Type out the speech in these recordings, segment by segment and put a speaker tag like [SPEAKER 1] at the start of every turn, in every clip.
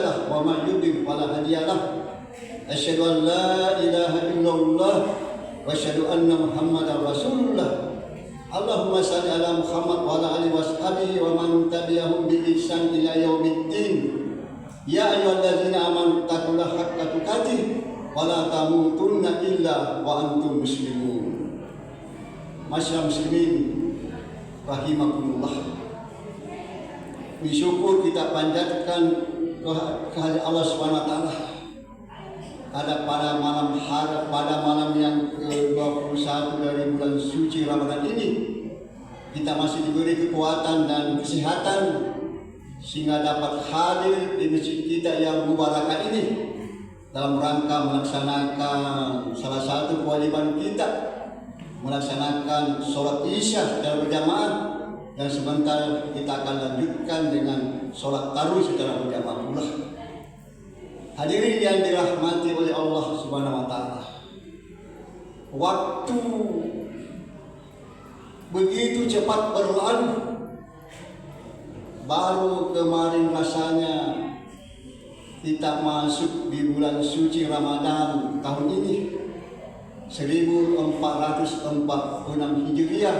[SPEAKER 1] wa man yudlil fala hadiya lahu. Asyhadu an la ilaha illallah wa asyhadu anna Muhammadar Rasulullah. Allahumma shalli ala Muhammad wa ala alihi washabihi wa man tabi'ahum bi ihsan ila yaumiddin. Ya ayyuhallazina amanu taqullaha haqqa tuqatih wa la tamutunna illa wa antum muslimun. Masyaallah muslimin rahimakumullah. Bersyukur kita panjatkan kehadirat Allah Subhanahu wa taala pada malam yang ke-21 dari bulan suci Ramadan ini. Kita masih diberi kekuatan dan kesehatan sehingga dapat hadir di masjid kita yang mubarakah ini dalam rangka melaksanakan salah satu kewajiban kita, melaksanakan sholat isya secara berjamaah, dan sebentar kita akan lanjutkan dengan sholat tarawih secara berjamaah pula. Hadirin yang dirahmati oleh Allah Subhanahu wa taala. Waktu begitu cepat berlalu. Baru kemarin rasanya kita masuk di bulan suci Ramadan tahun ini 1446 Hijriah.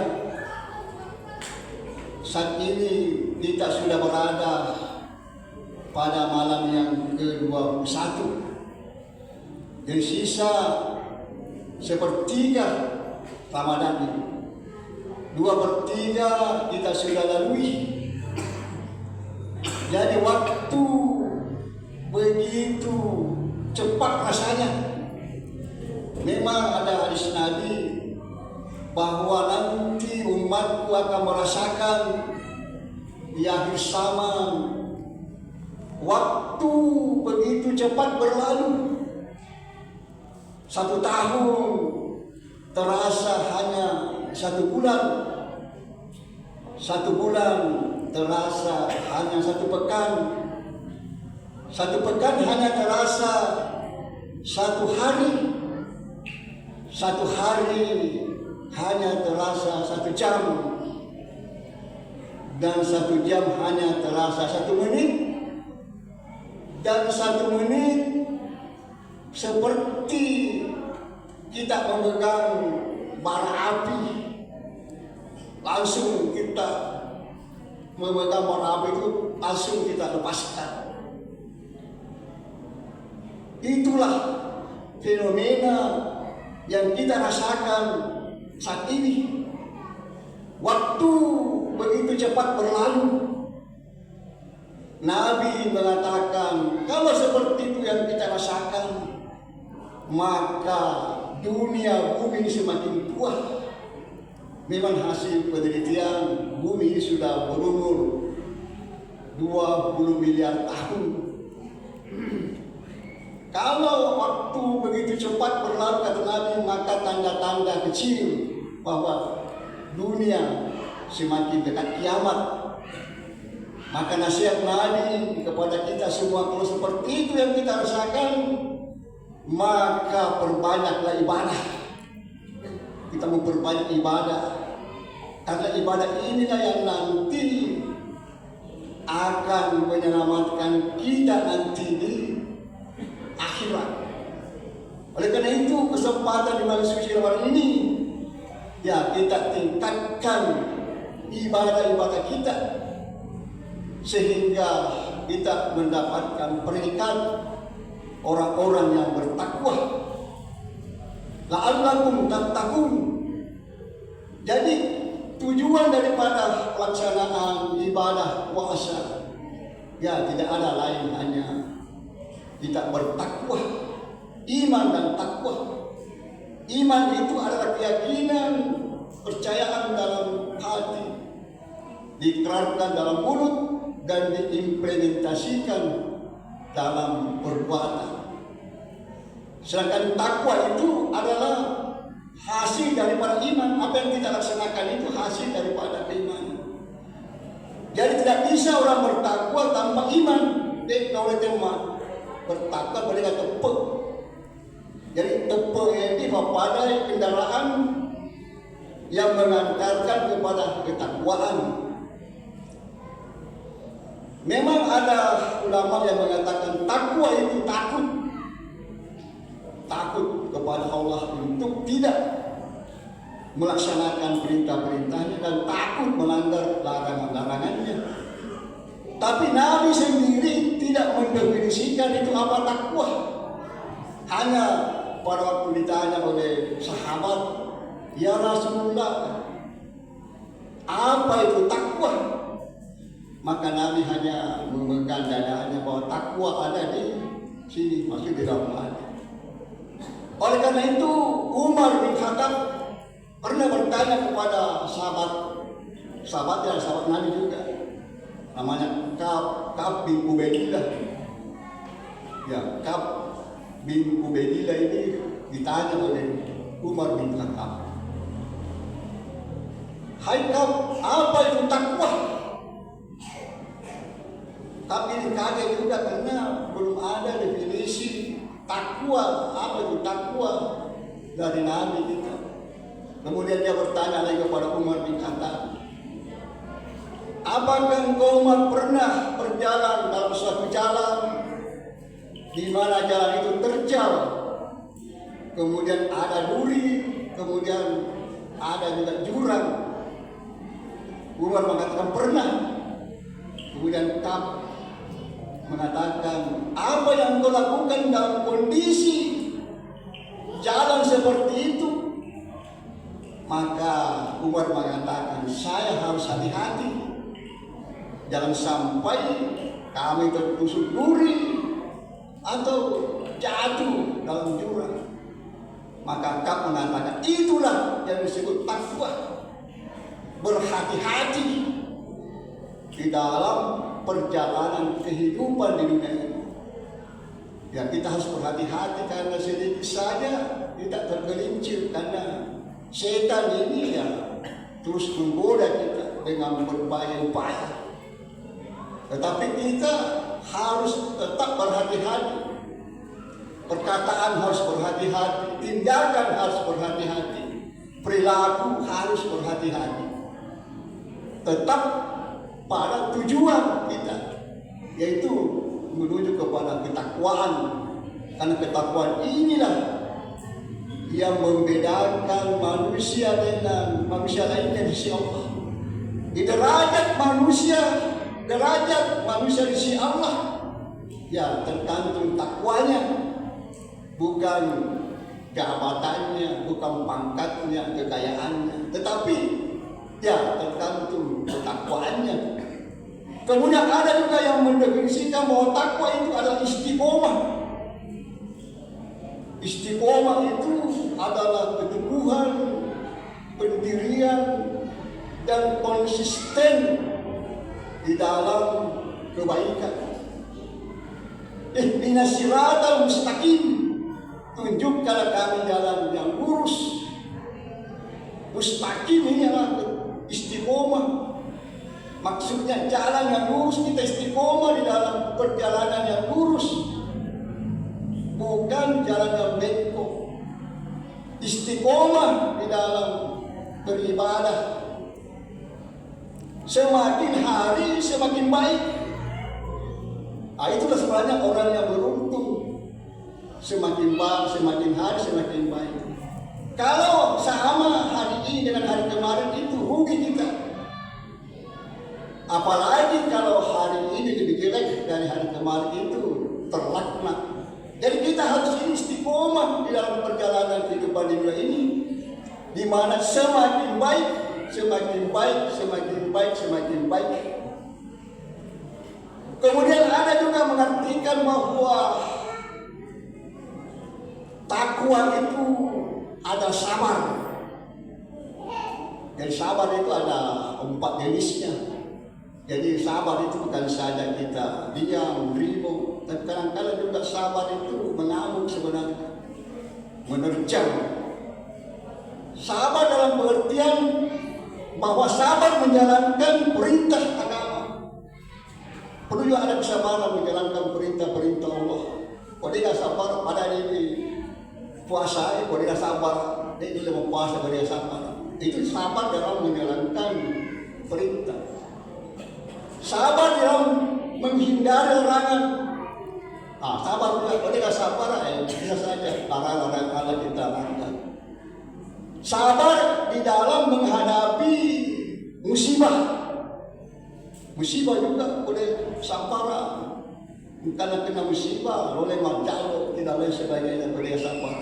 [SPEAKER 1] Saat ini kita sudah berada pada malam yang ke-21. Dari sisa sepertiga Ramadan ini, 2/3 kita sudah lalui. Jadi waktu begitu cepat rasanya. Memang ada hadis Nabi bahwa nanti umatku akan merasakan di akhir zaman waktu begitu cepat berlalu. 1 tahun terasa hanya 1 bulan. 1 bulan terasa hanya 1 pekan. 1 pekan hanya terasa 1 hari. 1 hari hanya terasa 1 jam. Dan 1 jam hanya terasa 1 menit. Dan 1 menit seperti kita memegang bara api. Langsung kita memegang bara api itu, langsung kita lepaskan. Itulah fenomena yang kita rasakan saat ini. Waktu begitu cepat berlalu. Nabi mengatakan kalau seperti itu yang kita rasakan, maka dunia bumi ini semakin tua. Memang hasil penelitian, bumi ini sudah berumur 20 miliar tahun. Kalau waktu begitu cepat berlalu, kata Nabi, maka tanda-tanda kecil bahwa dunia semakin dekat kiamat. Maka nasihat Nabi kepada kita semua, kalau seperti itu yang kita rasakan, maka perbanyaklah ibadah. Kita memperbanyak ibadah, karena ibadah inilah yang nanti akan menyelamatkan kita nanti di akhirat. Oleh karena itu kesempatan di bulan suci Ramadan ini, ya kita tingkatkan ibadah-ibadah kita sehingga kita mendapatkan peringkat orang-orang yang bertakwa. La'allakum tattaqun. Jadi tujuan daripada pelaksanaan ibadah puasa, ya tidak ada lain hanya kita bertakwa, iman dan takwa. Iman itu adalah keyakinan, percayaan dalam hati, diikrarkan dalam mulut dan diimplementasikan dalam perbuatan. Sedangkan takwa itu adalah hasil daripada iman. Apa yang kita laksanakan itu hasil daripada keimanan. Jadi tidak bisa orang bertakwa tanpa iman. Oleh teman bertakwa boleh kata tepe. Jadi tepe ini pada kendaraan yang mengantarkan kepada ketakwaan. Memang ada ulama yang mengatakan takwa itu takut kepada Allah untuk tidak melaksanakan perintah-perintahnya dan takut melanggar larangan-larangannya. Tapi Nabi sendiri tidak mendefinisikan itu apa takwa. Hanya pada waktu ditanya oleh sahabat, "Ya Rasulullah, apa itu takwa?" Maka Nabi hanya memegang dadanya bahwa takwa ada di sini, masih di dalam hati. Oleh karena itu Umar bin Khattab pernah bertanya kepada sahabat Nabi juga, namanya Ka'ab bin Ubaidillah. Ya, Ka'ab bin Ubaidillah ini ditanya oleh Umar bin Khattab, "Hai Ka'ab, apa itu takwa?" Tapi ini kaget juga karena belum ada definisi takwa. Apa itu takwa dari Nabi kita. Kemudian dia bertanya lagi kepada Umar bin Khattab, "Apakah engkau Umar pernah berjalan dalam suatu jalan di mana jalan itu terjal, kemudian ada duri, kemudian ada juga jurang?" Umar mengatakan pernah. Kemudian Ka'ab mengatakan, "Apa yang engkau lakukan dalam kondisi jalan seperti itu?" Maka Umar mengatakan, "Saya harus hati-hati, jangan sampai kami tertusuk duri atau jatuh dalam jurang." Maka Ka'ab mengatakan, itulah yang disebut takwa, berhati-hati di dalam perjalanan kehidupan di dunia ini. Ya, kita harus berhati-hati karena sedikit saja tidak tergelincir, karena setan ini ya terus menggoda kita dengan berbagai upaya. Tetapi kita harus tetap berhati-hati. Perkataan harus berhati-hati, tindakan harus berhati-hati, perilaku harus berhati-hati. Tetap pada tujuan kita, yaitu menuju kepada ketakwaan. Karena ketakwaan inilah yang membedakan manusia dengan manusia lainnya di sisi Allah. Di derajat manusia di sisi Allah, ya tergantung takwanya, bukan jabatannya, bukan pangkatnya, kekayaannya, tetapi ya tergantung ketakwaannya. Kemudian ada juga yang mendefinisikan bahwa takwa itu adalah istiqomah. Istiqomah itu adalah keteguhan, pendirian, dan konsisten di dalam kebaikan. Ihdinas siratal mustaqim, tunjukkanlah kami jalan yang lurus. Mustaqim ini adalah istiqomah. Maksudnya jalan yang lurus, kita istiqomah di dalam perjalanan yang lurus, bukan jalan yang bengkok. Istiqomah di dalam beribadah. Semakin hari semakin baik. Itulah sebenarnya orang yang beruntung. Semakin hari semakin baik. Kalau sama hari ini dengan hari kemarin, itu rugi kita. Apalagi kalau hari ini lebih jelek dari hari kemarin, itu terlaknat. Jadi kita harus istiqomah di dalam perjalanan kehidupan dunia ini, di mana semakin baik, semakin baik, semakin baik, semakin baik. Kemudian ada juga mengartikan bahwa takwa itu ada sabar. Dan sabar itu ada 4 jenisnya. Jadi sabar itu bukan saja kita diam, ribu, tapi kadang-kadang juga sabar itu mengamuk sebenarnya, menerjang. Sabar dalam pengertian bahwa sabar menjalankan perintah agama. Perlu juga ada kesabaran menjalankan perintah-perintah Allah. Kalau dia sabar pada ini puasa, kalau dia sabar, dia juga puasa, kalau dia sabar. Itu sabar dalam menjalankan perintah. Sabar dalam menghindari larangan. Sabar juga, kalau tidak sabar, bisa saja larangan Allah kita langgar. Sabar di dalam menghadapi musibah. Musibah juga boleh sabar. Karena kena musibah, boleh marjalo, tidak lain sebagainya, boleh sabar.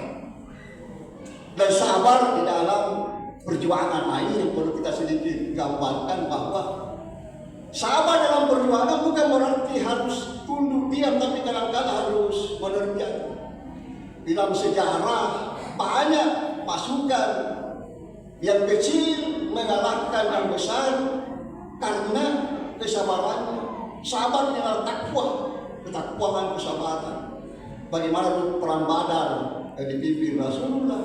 [SPEAKER 1] Dan sabar di dalam perjuangan ini yang perlu kita sedikit gambarkan bahwa sabar dalam perjuangan bukan berarti harus tunduk diam, tapi kadang-kadang harus menerjang. Dalam sejarah banyak pasukan yang kecil mengalahkan yang besar karena kesabarannya. Sabar adalah takwa, ketakwaan, kesabaran. Bagaimana perang Badar yang dipimpin Rasulullah,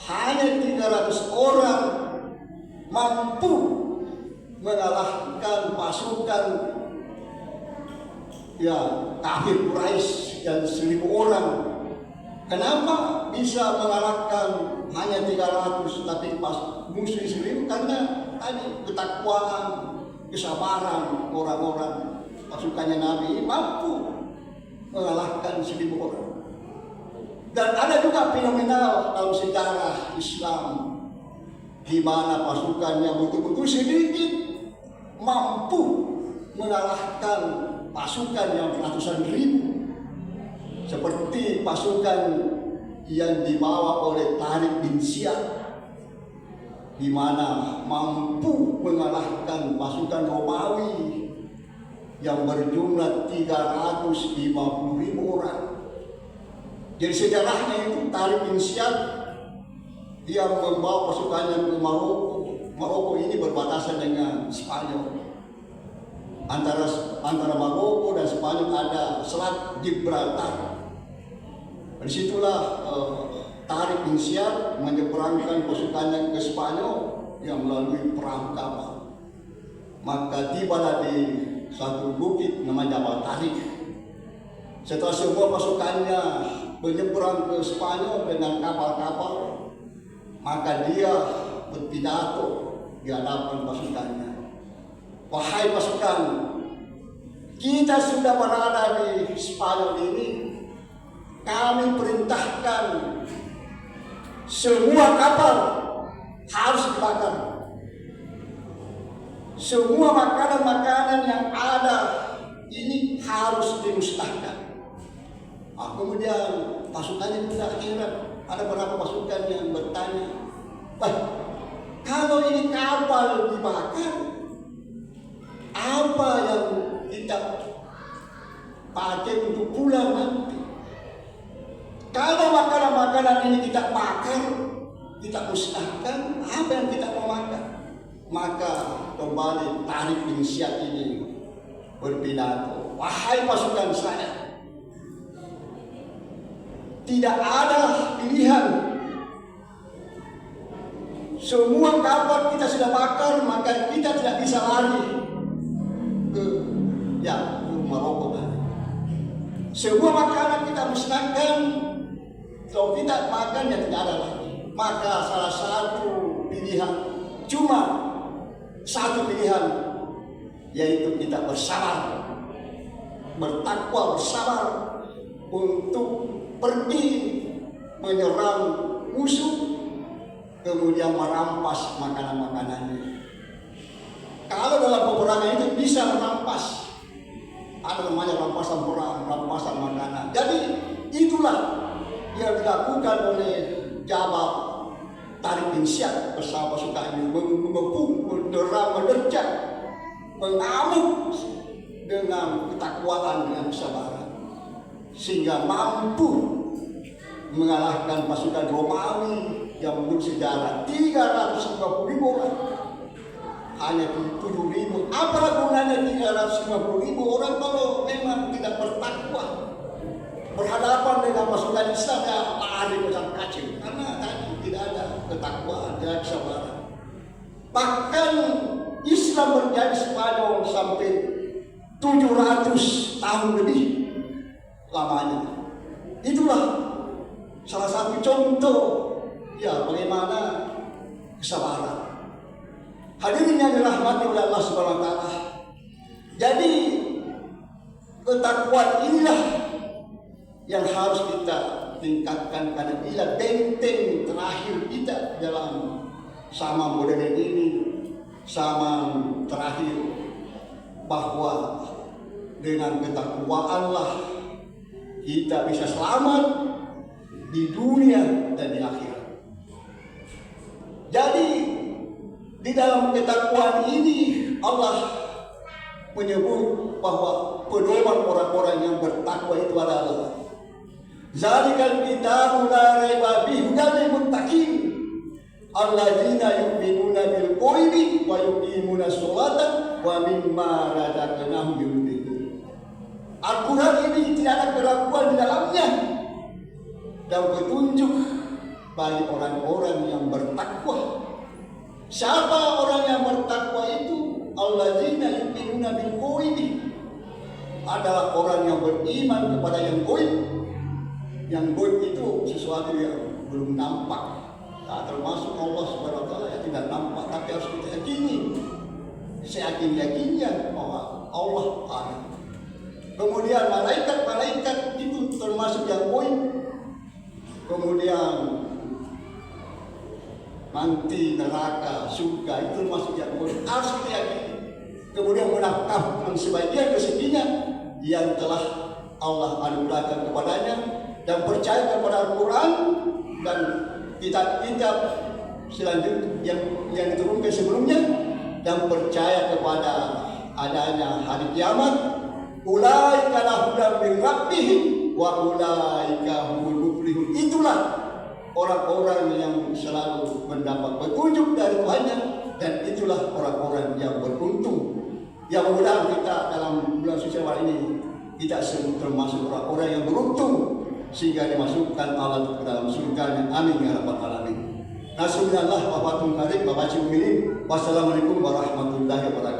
[SPEAKER 1] hanya 300 orang mampu mengalahkan pasukan kafir Quraisy yang 1.000 orang. Kenapa bisa mengalahkan hanya 300 tapi pas musuh 1.000? Karena tadi ketakwaan, kesabaran orang-orang pasukannya Nabi mampu mengalahkan 1.000 orang. Dan ada juga fenomenal dalam sejarah Islam di mana pasukan yang betul-betul sedikit mampu mengalahkan pasukan yang ratusan ribu. Seperti pasukan yang dibawa oleh Tariq bin Ziyad, di mana mampu mengalahkan pasukan Romawi yang berjumlah 350.000 orang. Jadi sejarahnya itu Tariq bin Ziyad dia membawa pasukannya ke Maroko. Maroko ini berbatasan dengan Spanyol. Antara Maroko dan Spanyol ada Selat Gibraltar. Disitulah Tariq bin Ziyad menyeberangkan pasukannya ke Spanyol yang melalui perahu kapal. Maka tibalah di satu bukit namanya Jabal Tariq. Setelah semua pasukannya menyeberang ke Spanyol dengan kapal-kapal, maka dia berpidato di hadapan pasukannya. Wahai pasukan, kita sudah berada di Spanyol ini. Kami perintahkan semua kapal harus dibakar. Semua makanan-makanan yang ada ini harus dimusnahkan. Kemudian pasukannya juga heran. Ada beberapa pasukan yang bertanya, kalau ini kapal dibakar, apa yang kita pakai untuk pulang nanti? Kalau makanan-makanan ini kita bakar, kita musnahkan, apa yang kita mau makan? Maka kembali Tariq bin Ziyad ini berpidato, wahai pasukan saya, tidak ada pilihan. Semua kapal kita sudah bakar, maka kita tidak bisa lari ke Maroko tadi. Semua makanan kita musnahkan. Kalau kita makan ya tidak ada lagi. Maka salah satu pilihan, cuma satu pilihan, yaitu kita bersabar, bertakwa, bersabar untuk pergi menyerang musuh, kemudian merampas makanan-makanannya. Kalau dalam peperangan itu bisa merampas, ada namanya rampasan perang, rampasan makanan. Jadi itulah yang dilakukan oleh Jabal Tariq bin Ziyad bersama pasukannya, mengepung, menderang, menerjang, mengamuk dengan ketakwaan, dengan kesabaran, sehingga mampu mengalahkan pasukan Romawi yang menurut sejarah 350.000 orang, hanya 7.000. Apa gunanya 350.000 orang kalau memang tidak bertakwa? Berhadapan dengan pasukan Islam yang lari macam kacau, karena tadi tidak ada ketakwaan, tidak kesabaran. Bahkan Islam berjaya di Spanyol sampai 700 tahun lebih lamanya. Itulah salah satu contoh bagaimana kesabaran. Hadirin yang dirahmati oleh Allah Subhanahu wa taala. Jadi yang harus kita tingkatkan, karena inilah benteng terakhir kita dalam zaman modern ini, zaman terakhir, bahwa dengan ketakwaanlah kita bisa selamat di dunia dan di akhirat. Jadi di dalam ketakwaan ini Allah menyebut bahwa pedoman orang-orang yang bertakwa itu adalah zalikal kitabu la raiba fihi hudan lil muttaqin alladzina yu'minuna bil ghaibi wa yuqimuna sholata wa mimma razaqnahum yunfiqun. Al-Quran ini tidak ada keraguan di dalamnya dan petunjuk bagi orang-orang yang bertakwa. Siapa orang yang bertakwa itu? Alladzina yu'minuna bil ghaibi, adalah orang yang beriman kepada yang gaib. Yang gaib itu sesuatu yang belum nampak. Nah, termasuk Allah Subhanahu wa taala yang tidak nampak, tapi harus kita yakini. Seyakin-yakinnya bahwa Allah ada. Kemudian malaikat-malaikat itu termasuk yang gaib. Kemudian nanti neraka, surga itu termasuk yang gaib, harus kita yakini. Kemudian menafkahkan sebagian rezekinya yang telah Allah anugerahkan kepadanya, dan percaya kepada Al-Quran dan kitab-kitab selanjutnya yang diturunkan sebelumnya, dan percaya kepada adanya hari kiamat. Ulaika lahum min rabbihim wa ulaika humul muflihun. Itulah orang-orang yang selalu mendapat petunjuk dari Tuhannya, dan itulah orang-orang yang beruntung. Yang mudah-mudahan kita dalam bulan suci Ramadan ini kita termasuk orang-orang yang beruntung sehingga dimasukkan Allah ke dalam surga. Amin ya rabbal alamin. Nasrullah wa fathul qarib wa bashiril mu'minin. Wassalamualaikum warahmatullahi wabarakatuh.